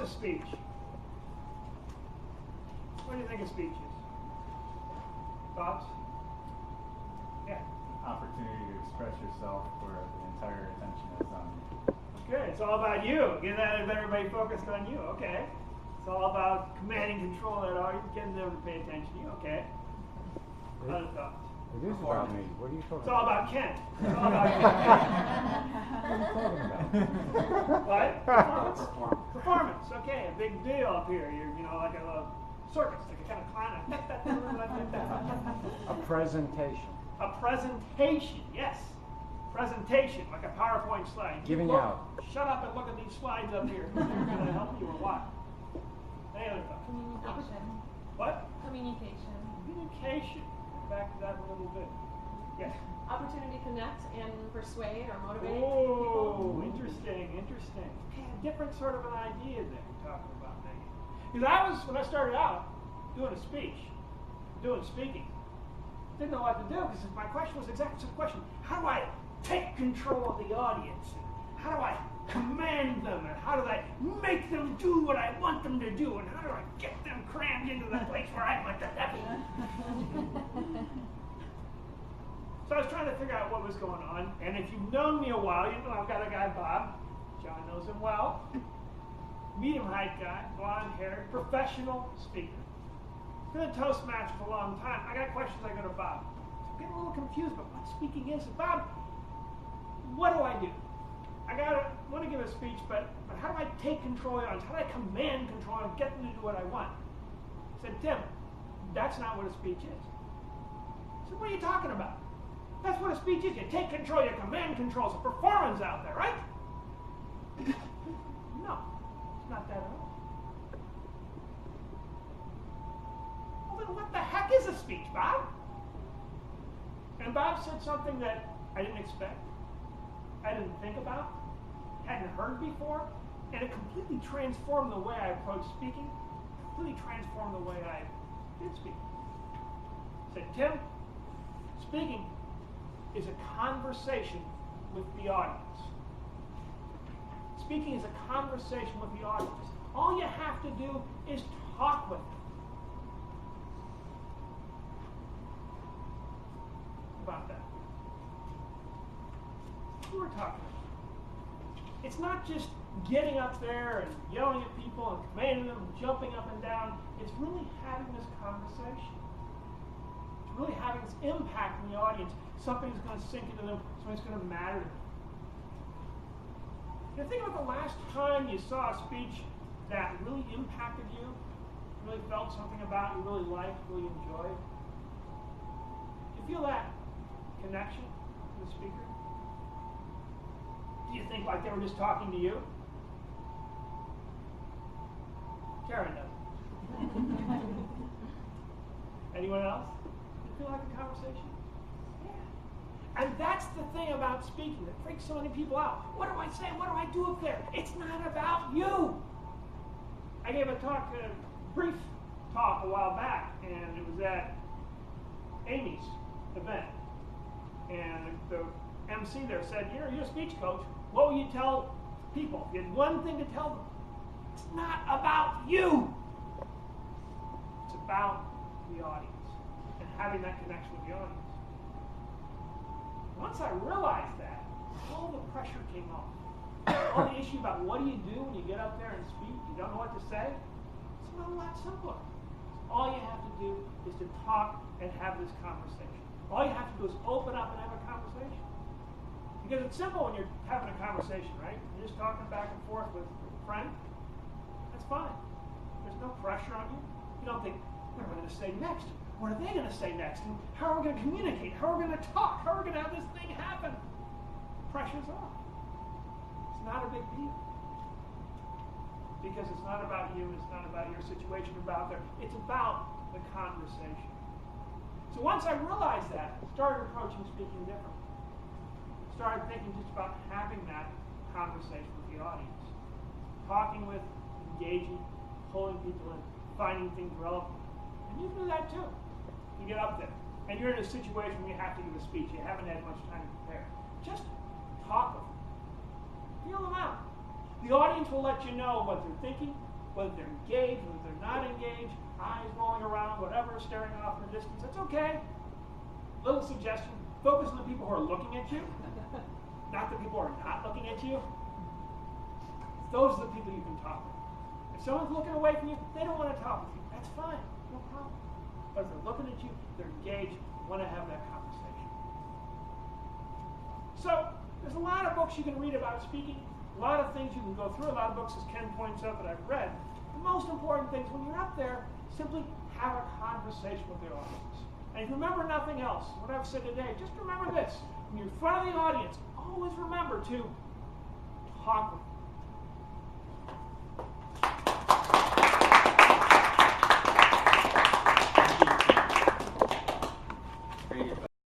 a speech? What do you think a speech is? Thoughts? Yeah. Opportunity to express yourself where the entire attention is on you. Okay, it's all about you. Getting everybody focused on you. Okay. It's all about commanding control of that audience, getting them to pay attention to you. Okay. Other thoughts? It is about me. What are you talking It's all about? about Ken. It's all about Ken. What are you talking about? What? Performance. Performance. Okay, a big deal up here. You're, like a little circus, like a kind of clown. A presentation. A presentation, yes. Presentation, like a PowerPoint slide. Giving Look, out. Shut up and look at these slides up here. They're going to help you or what? Any other thoughts? Communication. What? Communication. Communication. Get back to that a little bit. Yes. Opportunity to connect and persuade or motivate Oh, people. interesting. Okay, a different sort of an idea that you're talking about, Megan. Because when I started out doing speaking, didn't know what to do because my question was exactly the question. How do I take control of the audience? How do I command them? And how do I make them do what I want them to do? And how do I get them crammed into the place where I want them to be? So I was trying to figure out what was going on. And if you've known me a while, you know I've got a guy, Bob. John knows him well. Medium height guy, blonde hair, professional speaker. Been a Toastmaster for a long time. I got questions I go to Bob. So I'm getting a little confused about what speaking is. Bob, what do I do? I want to give a speech, but how do I take control of the audience? How do I command control and get them to do what I want? I said, Tim, that's not what a speech is. I said, what are you talking about? That's what a speech is. You take control, you command control. It's a performance out there, right? No, it's not that at all. Well, then what the heck is a speech, Bob? And Bob said something that I didn't expect, I didn't think about, hadn't heard before, and it completely transformed the way I approached speaking, completely transformed the way I did speak. I said, Tim, speaking is a conversation with the audience. Speaking is a conversation with the audience. All you have to do is talk with them. About that. Who we're talking about. It's not just getting up there and yelling at people and commanding them and jumping up and down. It's really having this conversation. It's really having this impact in the audience. Something's going to sink into them. Something's going to matter to them. You think about the last time you saw a speech that really impacted you, really felt something about you, really liked, really enjoyed. Do you feel that connection to the speaker? Do you think like they were just talking to you? Karen does. Anyone else? Do you feel like a conversation? Yeah. And that's the thing about speaking that freaks so many people out. What do I say? What do I do up there? It's not about you. I gave a brief talk a while back, and it was at Amy's event. And the MC there said, you're a speech coach. What will you tell people? You had one thing to tell them. It's not about you. It's about the audience and having that connection with the audience. Once I realized that, all the pressure came off. All the issue about what do you do when you get up there and speak, you don't know what to say, it's not a lot simpler. All you have to do is to talk and have this conversation. All you have to do is open up and have a conversation. Because it's simple when you're having a conversation, right? You're just talking back and forth with a friend. That's fine. There's no pressure on you. You don't think, what am I going to say next? What are they going to say next? And how are we going to communicate? How are we going to talk? How are we going to have this thing happen? Pressure's off. It's not a big deal. Because it's not about you, it's not about your situation about there. It's about the conversation. So once I realized that, I started approaching speaking differently. Started thinking just about having that conversation with the audience. Talking with, engaging, pulling people in, finding things relevant. And you do that too. You get up there, and you're in a situation where you have to give a speech. You haven't had much time to prepare. Just talk with them. Feel them out. The audience will let you know what they're thinking, whether they're engaged, whether they're not engaged, eyes rolling around, whatever, staring off in the distance. That's okay. Little suggestion, focus on the people who are looking at you, not the people who are not looking at you. Those are the people you can talk with. If someone's looking away from you, they don't want to talk with you. That's fine, no problem. But if they're looking at you, they're engaged, want to have that conversation. So, there's a lot of books you can read about speaking, a lot of things you can go through, a lot of books, as Ken points out, that I've read. The most important thing is when you're up there, simply have a conversation with the audience. And if you remember nothing else, what I've said today, just remember this. When you're in front of the audience, always remember to talk with them. Great